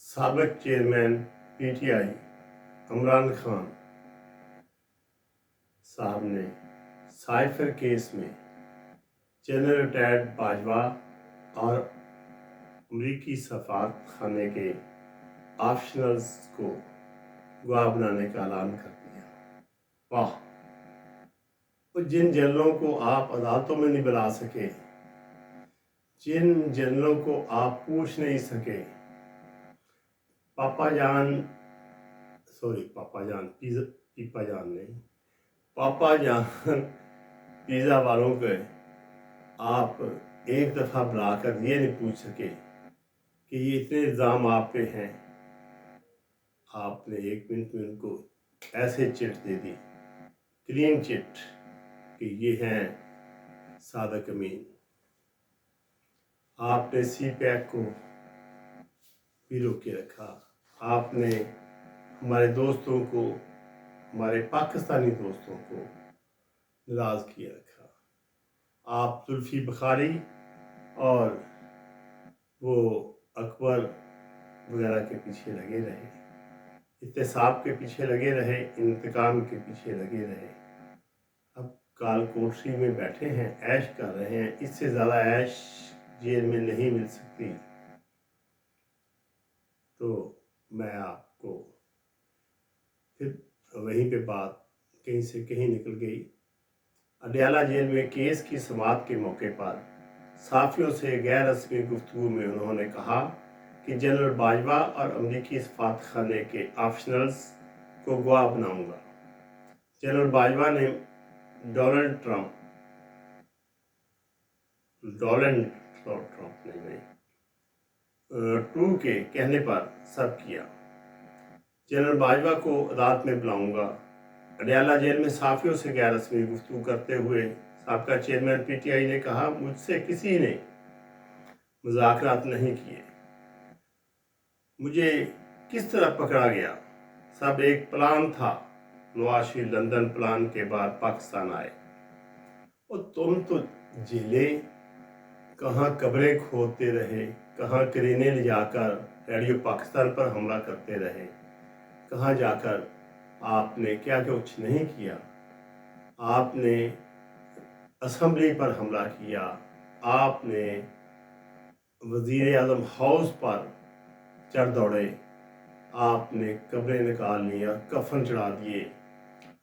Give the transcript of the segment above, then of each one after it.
साबिक chairman PTI Imran Khan साहब ने साइफर केस में जनरल रिटायर्ड बाजवा और अमरीकी सफारत खाने के ऑप्शनल्स को गवाह बनाने का ऐलान कर दिया। वाह! तो जिन जनरलों को आप अदालतों में नहीं बुला सके, जिन जनरलों को आप पूछ नहीं सके, पापा जान पिज़्ज़ा वालों को आप एक दफ़ा बुलाकर ये नहीं पूछ सके कि ये इतने इल्ज़ाम आप पे हैं। आपने 1 मिनट में उनको ऐसे चिट दे दी, क्लीन चिट, कि ये हैं सादिक अमीन। आपने CPAC को भी रोके रखा। आपने हमारे दोस्तों को, हमारे पाकिस्तानी दोस्तों को नाराज़ किया रखा। आप जुल्फी बुखारी और वो अकबर वगैरह के पीछे लगे रहे, इत्तेसाब के पीछे लगे रहे, इंतकाम के पीछे लगे रहे। अब काल कोठरी में बैठे हैं, ऐश कर रहे हैं। इससे ज़्यादा ऐश जेल में नहीं मिल सकती। तो मैं आपको फिर वहीं पे बात कहीं से कहीं निकल गई। अडयाला जेल में केस की समाअत के मौके पर साफियों से गैर रस्मी गुफ्तगू में उन्होंने कहा कि जनरल बाजवा और अमरीकी सफारत खाने के ऑप्शनल्स को गवाह बनाऊंगा। जनरल बाजवा ने डोनाल्ड ट्रंप टू के कहने पर सब किया। जनरल बाजवा को अदालत में बुलाऊंगा। अडयाला जेल में साफियों से गैर रस्मी गुफ्तगू करते हुए साबका चेयरमैन पीटीआई ने कहा, मुझसे किसी ने मुज़ाकरात नहीं किए। मुझे किस तरह पकड़ा गया? सब एक प्लान था। नवाज शरीफ लंदन प्लान के बाद पाकिस्तान आए और तुम तो जेलें, कहाँ कब्रें खोदते रहे, कहाँ करीने ले जाकर रेडियो पाकिस्तान पर हमला करते रहे, कहाँ जाकर आपने क्या कुछ नहीं किया। आपने असम्बली पर हमला किया, आपने वज़ीर आज़म हाउस पर चढ़ दौड़े, आपने कब्रें निकाल ली और कफन चढ़ा दिए,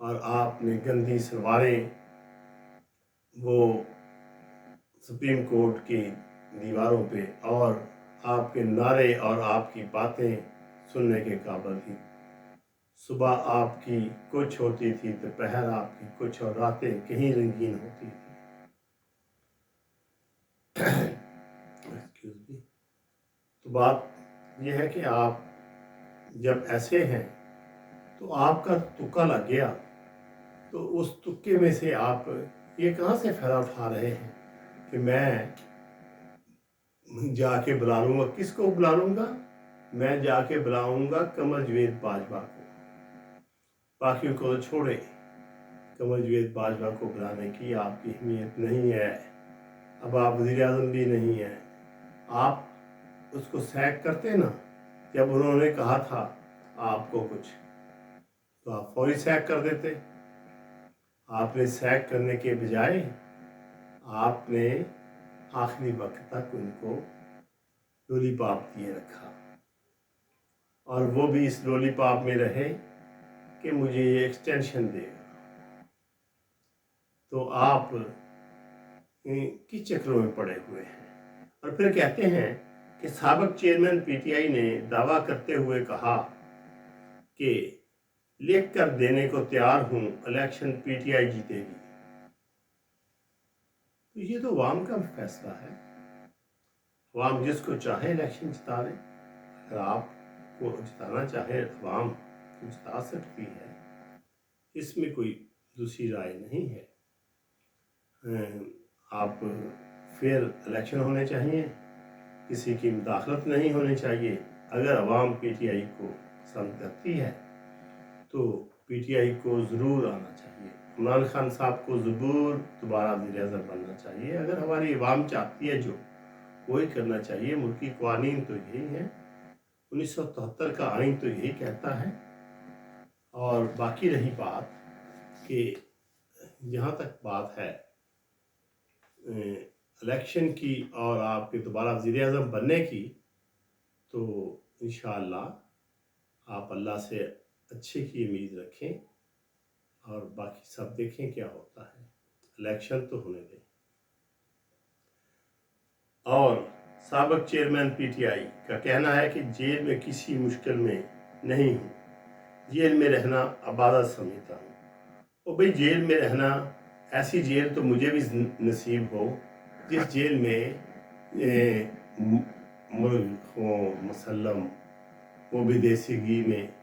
और आपने गंदी सलवारें वो सुप्रीम कोर्ट की दीवारों पे, और आपके नारे और आपकी बातें सुनने के काबिल थी। सुबह आपकी कुछ होती थी, दोपहर आपकी कुछ, और रातें कहीं रंगीन होती थी। Excuse me. तो बात यह है कि आप जब ऐसे हैं तो आपका तुक्का लग गया, तो उस तुक्के में से आप ये कहाँ से फ़ायदा उठा रहे हैं कि मैं जाके बुला लूँगा। किसको बुला लूँगा? मैं जाके बुलाऊँगा कमर जवेद बाजवा को। बाकियों को तो छोड़े, कमर जवेद बाजवा को बुलाने की आपकी अहमियत नहीं है। अब आप वज़ीर आज़म भी नहीं हैं। आप उसको सैक करते ना, जब उन्होंने कहा था आपको कुछ, तो आप फौरी सैक कर देते। आपने सैक करने के बजाय आपने आखिरी वक्त तक उनको लॉलीपॉप दिए रखा, और वो भी इस लॉलीपॉप में रहे कि मुझे ये एक्सटेंशन देगा। तो आप किस चक्रों में पड़े हुए हैं? और फिर कहते हैं कि साबिक चेयरमैन पीटीआई ने दावा करते हुए कहा कि लिख कर देने को तैयार हूं, इलेक्शन पीटीआई जीतेगी। तो ये तो अवाम का फैसला है। अवाम जिसको चाहे इलेक्शन जिता ले। अगर आपको जिताना चाहे अवाम तो जिता सकती है, इसमें कोई दूसरी राय नहीं है। आप फेयर इलेक्शन होने चाहिए, किसी की मुदाखलत नहीं होनी चाहिए। अगर अवाम पीटीआई को पसंद करती है तो पीटीआई को ज़रूर आना चाहिए। इमरान खान साहब को ज़रूर दोबारा वज़ीर-ए-आज़म बनना चाहिए। अगर हमारी अवाम चाहती है जो, वही करना चाहिए। मुल्की क़वानीन तो यही हैं, 1973 का आइन तो यही कहता है। और बाकी रही बात कि जहाँ तक बात है इलेक्शन की और आपके दोबारा वज़ीर-ए-आज़म बनने की, तो इंशाअल्लाह आप अल्लाह से अच्छे की उम्मीद रखें और बाकी सब देखें क्या होता है। इलेक्शन तो होने दें। और साबिक चेयरमैन पीटीआई का कहना है कि जेल में किसी मुश्किल में नहीं हूँ, जेल में रहना अबादत समझता हूँ। और भाई जेल में रहना, ऐसी जेल तो मुझे भी नसीब हो जिस जेल में मुर्ग हो मुसल्लम, वो भी देसी घी में,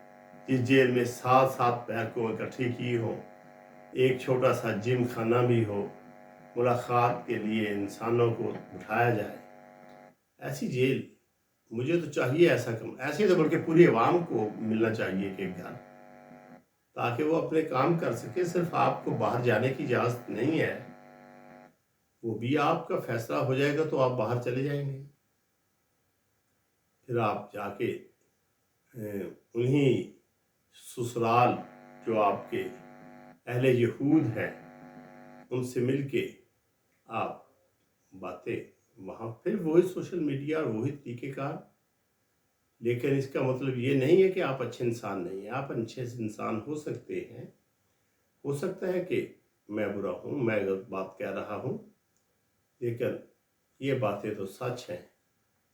जिस जेल में 7-7 पैर को इकट्ठी की हो, एक छोटा सा जिम खाना भी हो, मुलाकात के लिए इंसानों को बिठाया जाए, ऐसी जेल मुझे तो चाहिए। ऐसे तो बल्कि पूरी आवाम को मिलना चाहिए कि घर, ताकि वो अपने काम कर सके। सिर्फ आपको बाहर जाने की इजाज़त नहीं है, वो भी आपका फैसला हो जाएगा तो आप बाहर चले जाएंगे। फिर आप जाके उन्हीं ससुराल जो आपके अहले यहूद हैं उनसे मिलके आप बातें वहाँ, फिर वही सोशल मीडिया और वही तरीक़ेकार। लेकिन इसका मतलब ये नहीं है कि आप अच्छे इंसान नहीं हैं। आप अच्छे इंसान हो सकते हैं। हो सकता है कि मैं बुरा हूँ, मैं गलत बात कह रहा हूँ, लेकिन ये बातें तो सच हैं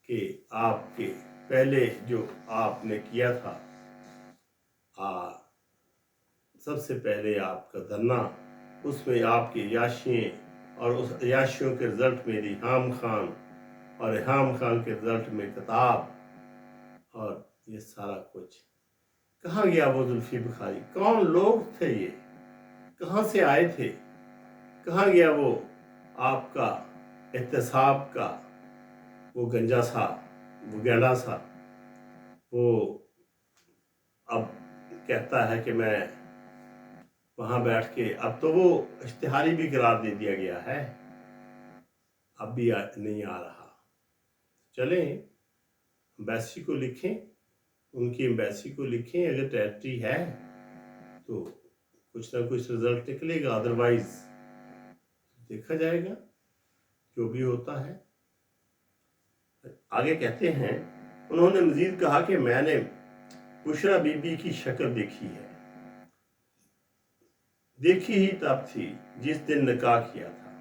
कि आपके पहले जो आपने किया था, सबसे पहले आपका धरना, उसमें आपकी याशियाँ और उस याशियों के रिज़ल्ट में रिहाम खान और रिहाम खान के रिज़ल्ट में किताब, और ये सारा कुछ कहाँ गया? वो जुल्फी बुखारी कौन लोग थे? ये कहाँ से आए थे? कहाँ गया वो आपका एहतसाब का वो गंजा सा, वो गैला सा? वो अब कहता है कि मैं वहाँ बैठ के, अब तो वो इश्तिहारी भी करार दे दिया गया है, अब भी नहीं आ रहा। चलें एम्बेसी को लिखें, उनकी एम्बेसी को लिखें, अगर टेरिटरी है तो कुछ ना कुछ रिजल्ट निकलेगा, अदरवाइज देखा जाएगा जो भी होता है। आगे कहते हैं, उन्होंने मजीद कहा कि मैंने बुशरा बीबी की शक्ल देखी है, देखी ही तब थी जिस दिन निकाह किया था।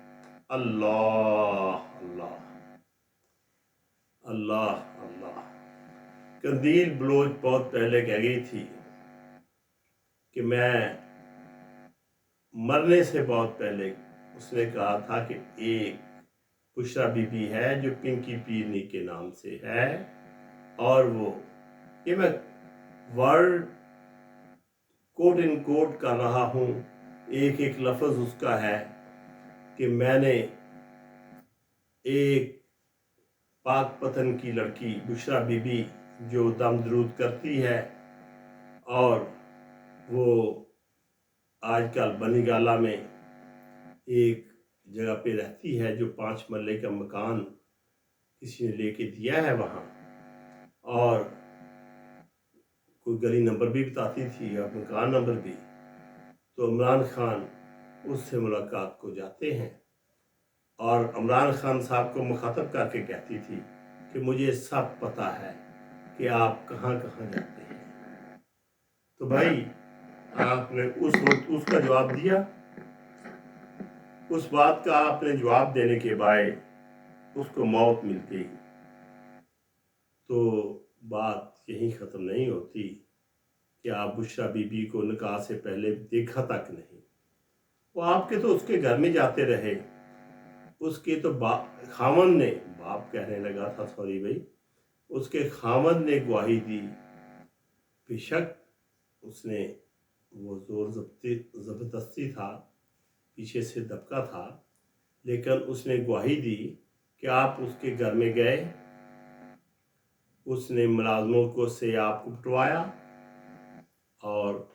अल्लाह अल्लाह अल्लाह अल्लाह। कंदील बलोच बहुत पहले कह गई थी कि मैं मरने से बहुत पहले उसने कहा था कि एक बुशरा बीबी है जो पिंकी पीरनी के नाम से है, और वो, ये मैं वर्ड कोट इन कोट कर रहा हूँ, एक एक लफ्ज़ उसका है कि मैंने एक पाक पतन की लड़की बुशरा बीबी जो दम दरूद करती है, और वो आजकल बनीगाला में एक जगह पे रहती है जो 5 मरले का मकान किसी ने लेके दिया है वहाँ, और कोई गली नंबर भी बताती थी और मकान नंबर भी। तो इमरान खान उससे मुलाकात को जाते हैं और इमरान खान साहब को मुखातब करके कहती थी कि मुझे सब पता है कि आप कहाँ कहाँ जाते हैं। तो भाई आपने उस वक्त उसका जवाब दिया, उस बात का आपने जवाब देने के बाद उसको मौत मिल गई। तो बात यहीं ख़त्म नहीं होती कि आप बुशरा बीबी को निकाह से पहले देखा तक नहीं। वो आपके तो उसके घर में जाते रहे, उसके तो खामन ने, बाप कहने लगा था, सॉरी भाई, उसके खामन ने गवाही दी। बेशक उसने वो जोर ज़बरदस्ती था, पीछे से दबका था, लेकिन उसने गवाही दी कि आप उसके घर में गए, उसने मुलाजमों को से आपको पिटवाया और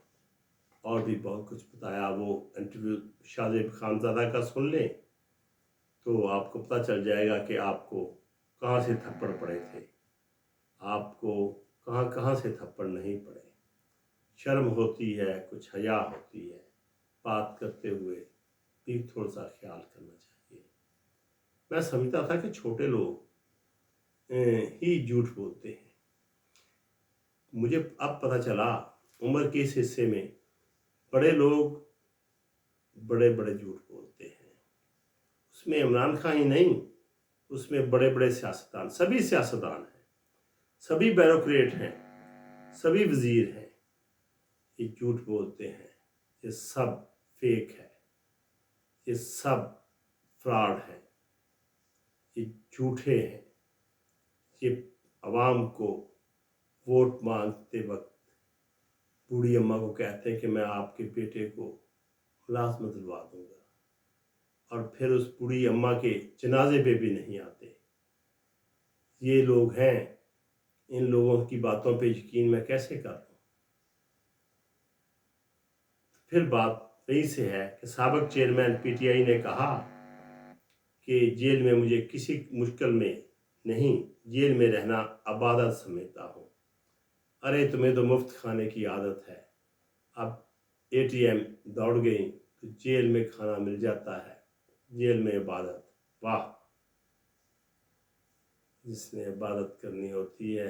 भी बहुत कुछ बताया। वो इंटरव्यू शाहजेब खानज़ादा का सुन लें तो आपको पता चल जाएगा कि आपको कहाँ से थप्पड़ पड़े थे। आपको कहाँ कहाँ से थप्पड़ नहीं पड़े। शर्म होती है, कुछ हया होती है, बात करते हुए भी थोड़ा सा ख्याल करना चाहिए। मैं समझता था कि छोटे लोग ही झूठ बोलते हैं। मुझे अब पता चला उम्र के इस हिस्से में बड़े लोग बड़े बड़े झूठ बोलते हैं। उसमें इमरान खान ही नहीं, उसमें बड़े बड़े सियासतदान, सभी सियासतदान हैं, सभी ब्यूरोक्रेट हैं, सभी वजीर हैं, ये झूठ बोलते हैं। ये सब फेक है, ये सब फ्रॉड है, ये झूठे हैं। ये अवाम को वोट मांगते वक्त बूढ़ी अम्मा को कहते हैं कि मैं आपके बेटे को मुलाजमत दिलवा दूंगा, और फिर उस बूढ़ी अम्मा के जनाजे पे भी नहीं आते। ये लोग हैं, इन लोगों की बातों पे यकीन मैं कैसे कर लूँ। फिर बात वहीं से है कि साबिक चेयरमैन पीटीआई ने कहा कि जेल में मुझे किसी मुश्किल में नहीं, जेल में रहना इबादत समझता हूँ। अरे तुम्हें तो मुफ्त खाने की आदत है, अब एटीएम दौड़ गई तो जेल में खाना मिल जाता है, जेल में इबादत। वाह, जिसने इबादत करनी होती है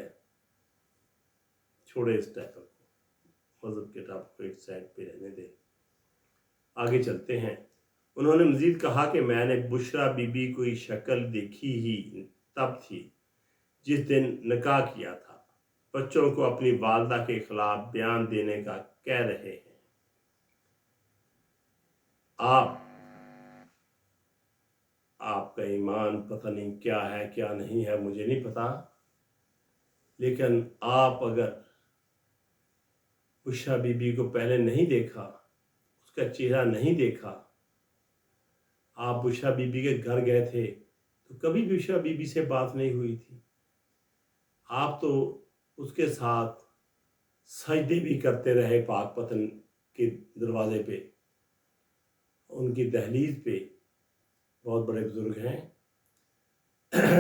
छोड़े इस टॉपिक को, मजहब के टॉपिक को एक साइड पे रहने दे, आगे चलते हैं। उन्होंने मजीद कहा कि मैंने बुशरा बीबी की शक्ल देखी ही तब थी जिस दिन निकाह किया था। बच्चों को अपनी वालदा के खिलाफ बयान देने का कह रहे हैं। आपका ईमान पता नहीं क्या है क्या नहीं है, मुझे नहीं पता, लेकिन आप अगर बुशरा बीबी को पहले नहीं देखा, उसका चेहरा नहीं देखा, आप बुशरा बीबी के घर गए थे तो कभी बुशरा बीबी से बात नहीं हुई थी। आप तो उसके साथ सजदे भी करते रहे पाक पतन के दरवाजे पे, उनकी दहलीज पे। बहुत बड़े बुजुर्ग हैं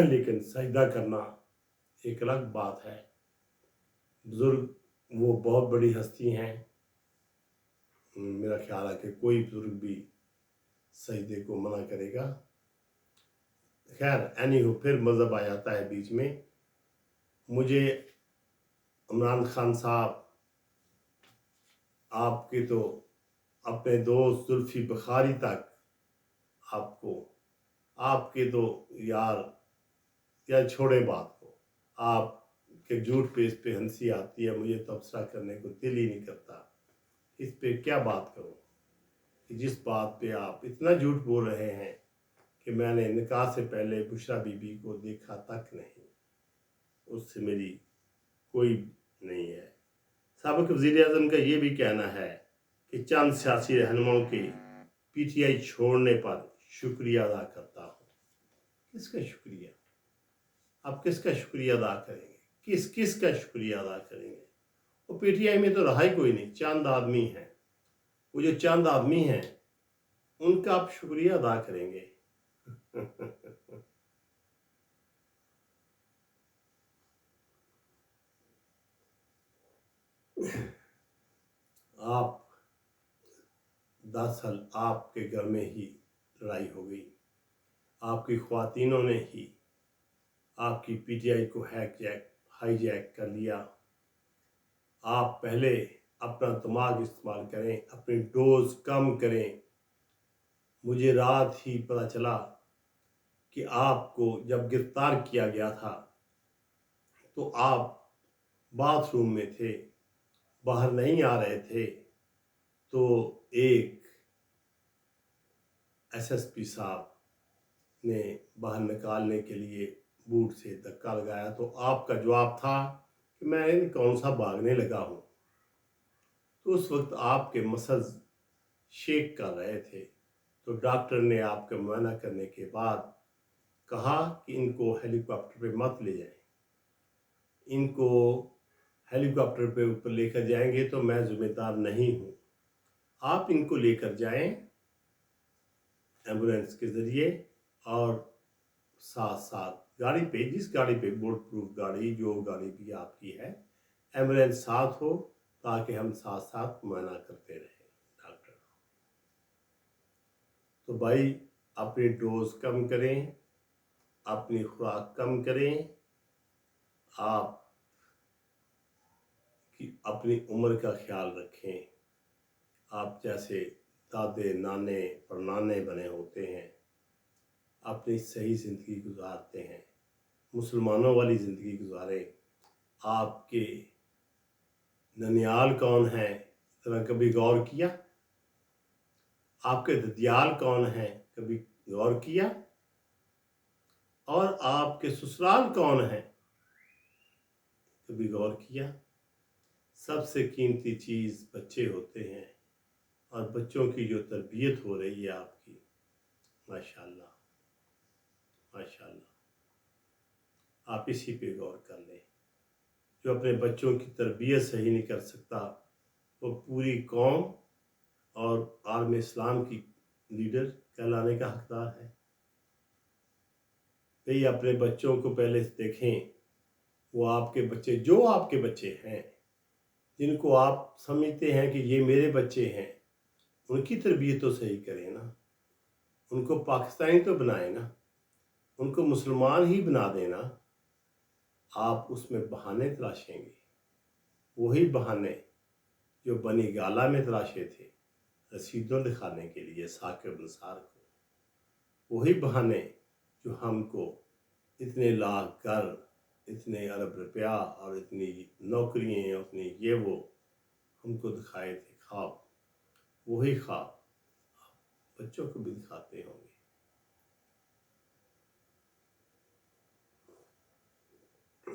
लेकिन सजदा करना एक अलग बात है। बुजुर्ग वो बहुत बड़ी हस्ती हैं, मेरा ख्याल है कि कोई बुजुर्ग भी सजदे को मना करेगा। खैर एनीहो, फिर मज़हब आ जाता है बीच में। मुझे इमरान खान साहब, आपके तो अपने दोस्त जुल्फी बुखारी तक आपको, आपके तो यार छोड़े बात को, आपके झूठ पे इस पे हंसी आती है, मुझे तबसरा करने को दिल ही नहीं करता। इस पे क्या बात करूं कि जिस बात पे आप इतना झूठ बोल रहे हैं कि मैंने निकाह से पहले बुशरा बीबी को देखा तक नहीं, उससे मेरी कोई नहीं है। साबिक वज़ीर आज़म का ये भी कहना है कि चंद सियासी रहनुमाओं के पीटीआई छोड़ने पर शुक्रिया अदा करता हूँ। किसका शुक्रिया? आप किसका शुक्रिया अदा करेंगे? किस का शुक्रिया अदा करेंगे? वो पीटीआई में तो रहा ही कोई नहीं, चंद आदमी हैं। वो जो चंद आदमी हैं उनका आप शुक्रिया अदा करेंगे? आप 10 साल आपके घर में ही लड़ाई हो गई, आपकी ख्वातीनों ने ही आपकी पीटीआई को हाईजैक कर लिया। आप पहले अपना दिमाग इस्तेमाल करें, अपनी डोज कम करें। मुझे रात ही पता चला कि आपको जब गिरफ्तार किया गया था तो आप बाथरूम में थे, बाहर नहीं आ रहे थे, तो एक एसएसपी साहब ने बाहर निकालने के लिए बूट से धक्का लगाया, तो आपका जवाब था कि मैं कौन सा भागने लगा हूँ। तो उस वक्त आपके मसल्स शेक कर रहे थे, तो डॉक्टर ने आपका मुआयना करने के बाद कहा कि इनको हेलीकॉप्टर पे मत ले जाएं, इनको हेलीकॉप्टर पे ऊपर लेकर जाएंगे तो मैं जिम्मेदार नहीं हूँ, आप इनको लेकर जाएं एम्बुलेंस के ज़रिए, और साथ साथ गाड़ी पे, जिस गाड़ी पे बुलेट प्रूफ गाड़ी, जो गाड़ी भी आपकी है, एम्बुलेंस साथ हो ताकि हम साथ साथ मुआयना करते रहें डॉक्टर। तो भाई अपनी डोज कम करें, अपनी खुराक कम करें, आप कि अपनी उम्र का ख्याल रखें। आप जैसे दादे नाने परनाने बने होते हैं, अपनी सही ज़िंदगी गुजारते हैं, मुसलमानों वाली ज़िंदगी गुजारें। आपके ननियाल कौन है, इतना कभी गौर किया? आपके ददियाल कौन है, कभी गौर किया? और आपके ससुराल कौन है, कभी गौर किया? सबसे कीमती चीज़ बच्चे होते हैं, और बच्चों की जो तरबियत हो रही है आपकी, माशाल्लाह माशाल्लाह, आप इसी पे गौर कर लें। जो अपने बच्चों की तरबियत सही नहीं कर सकता, वो पूरी कौम और आलम इस्लाम की लीडर कहलाने का हकदार है। भाई अपने बच्चों को पहले देखें, वो आपके बच्चे, जो आपके बच्चे हैं, जिनको आप समझते हैं कि ये मेरे बच्चे हैं, उनकी तरबियत तो सही करें ना। उनको पाकिस्तानी तो बनाए ना, उनको मुसलमान ही बना देना। आप उसमें बहाने तलाशेंगे, वही बहाने जो बनी गाला में तलाशे थे रसीदों दिखाने के लिए साकिब निसार को, वही बहाने जो हमको इतने लाख घर, इतने अरब रुपया और इतनी नौकरियाँ, उतनी ये वो हमको दिखाए थे ख्वाब, वही ख्वाब बच्चों को भी दिखाते होंगे।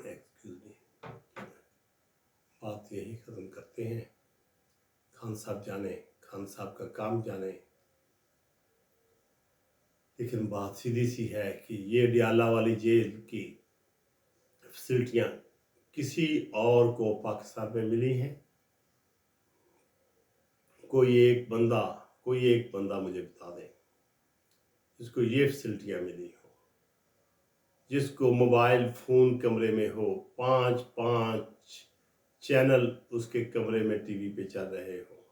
एक्सक्यूज मी, बात यही ख़त्म करते हैं। खान साहब जाने, खान साहब का काम जाने, लेकिन बात सीधी सी है कि ये डियाला वाली जेल की फैसिलिटियाँ किसी और को पाकिस्तान में मिली हैं? कोई एक बंदा मुझे बता दे जिसको ये फैसिलिटियाँ मिली हो, जिसको मोबाइल फ़ोन कमरे में हो, 5-5 चैनल उसके कमरे में टीवी पे चल रहे हो।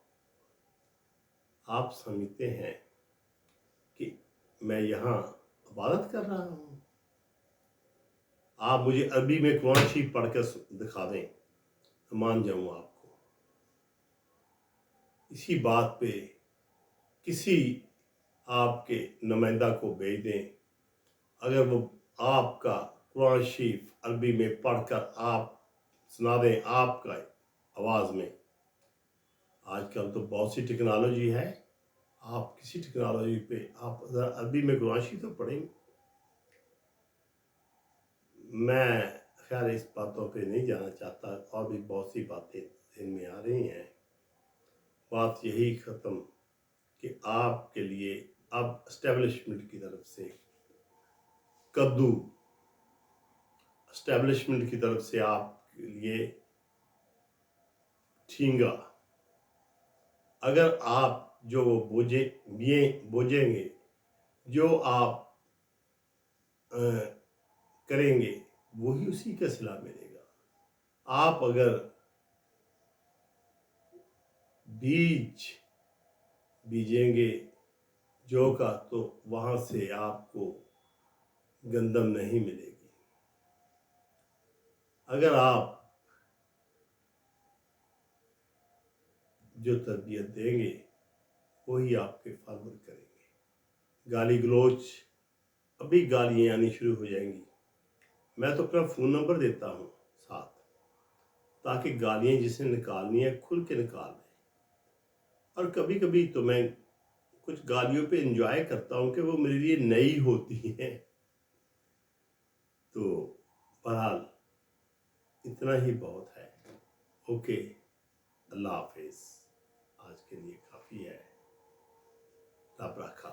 आप समझते हैं कि मैं यहाँ इबादत कर रहा हूँ? आप मुझे अरबी में कुरान शरीफ पढ़ कर दिखा दें, मान जाऊँ आपको। इसी बात पे किसी आपके नुमाइंदा को भेज दें, अगर वो आपका कुरान शरीफ अरबी में पढ़कर आप सुना दें आपका आवाज़ में। आजकल तो बहुत सी टेक्नोलॉजी है, आप किसी टेक्नोलॉजी पे आप अरबी में कुरान शरीफ तो पढ़ेंगे। मैं खैर इस बातों पे नहीं जाना चाहता, और भी बहुत सी बातें इनमें आ रही हैं। बात यही ख़त्म कि आपके लिए अब एस्टेब्लिशमेंट की तरफ से कद्दू, एस्टेब्लिशमेंट की तरफ से आपके लिए ठींगा। अगर आप जो बोझेंगे, जो आप करेंगे, वही उसी का सिला मिलेगा। आप अगर बीज बीजेंगे जौ का, तो वहाँ से आपको गंदम नहीं मिलेगी। अगर आप जो तरबियत देंगे, वही आपके फॉलोअर करेंगे। गाली गलोच, अभी गालियाँ आनी शुरू हो जाएंगी। मैं तो अपना फ़ोन नंबर देता हूँ साथ, ताकि गालियाँ जिसे निकालनी है खुल के निकाल दें। और कभी कभी तो मैं कुछ गालियों पे एंजॉय करता हूँ कि वो मेरे लिए नई होती हैं। तो बहरहाल इतना ही बहुत है। ओके, अल्लाह हाफिज़। आज के लिए काफ़ी है। रब रखा।